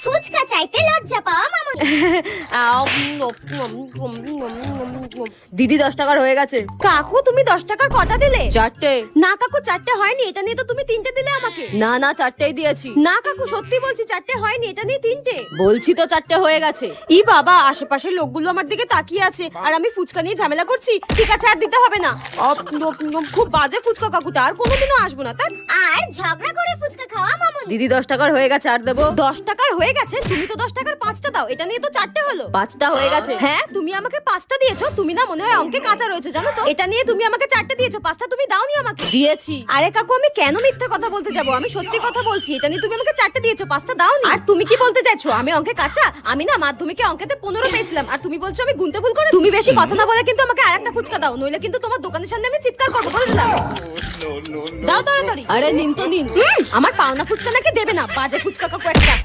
ফুচকা চাইতে লজ্জা পাওয়া মামুনি। দিদি 10 টাকার হয়ে গেছে। কাকু তুমি 10 টাকার কটা দিলে? 4টে। না কাকু 4টে হয়নি, এটা নিয়ে তো তুমি 3টে দিলে আমাকে। না না 4টেই দিয়েছি। না কাকু সত্যি বলছি 4টে হয়নি, এটা নিয়ে 3টে। বলছি তো 4টে হয়ে গেছে। ই বাবা, আশেপাশের লোকগুলো আমার দিকে তাকিয়ে আছে আর আমি ফুচকা নিয়ে ঝামেলা করছি। ঠিক আছে আর দিতে হবে না। খুব বাজে ফুচকা কাকুটা, আর কোনোদিনও আসবো না। তাই আর ঝগড়া করে ফুচকা খাওয়া মামুনি। দিদি 10 টাকার হয়ে গেছে, আর দেবো? 10 টাকার হয়ে গেছে? তুমি তো 10 টাকার 5টা দাও, এটা নিয়ে তো 4টে হলো। 5টা হয়ে গেছে। হ্যাঁ তুমি আমাকে 5টা দিয়েছো। তুমি না মনে হয় অঙ্কে কাঁচা রয়েছো জানো তো। এটা নিয়ে তুমি আমাকে 4টে দিয়েছো, 5টা তুমি দাওনি আমাকে। দিয়েছি। আরে কাকু আমি কেন মিথ্যা কথা বলতে যাবো, আমি সত্যি কথা বলছি। এটা নিয়ে তুমি আমাকে 4টে দিয়েছো, 5টা দাওনি। আর তুমি কি বলতে চাইছো আমি অঙ্কে কাঁচা? আমি না মাধ্যমিকে অঙ্কেতে 15 পেয়েছিলাম, আর তুমি বলছো আমি গুনতে ভুল করেছি। তুমি বেশি কথা না বলে কিন্তু আমাকে আরেকটা ফুচকা দাও, নইলে কিন্তু তোমার দোকানের সামনে আমি চিৎকার করবো, বলে দিলাম। দাও তাড়াতাড়ি। আরে নিন তো নিন। আমার পাওনা ফুচকা নাকি দেবে না, বাজে ফুচকা কাকু একটা।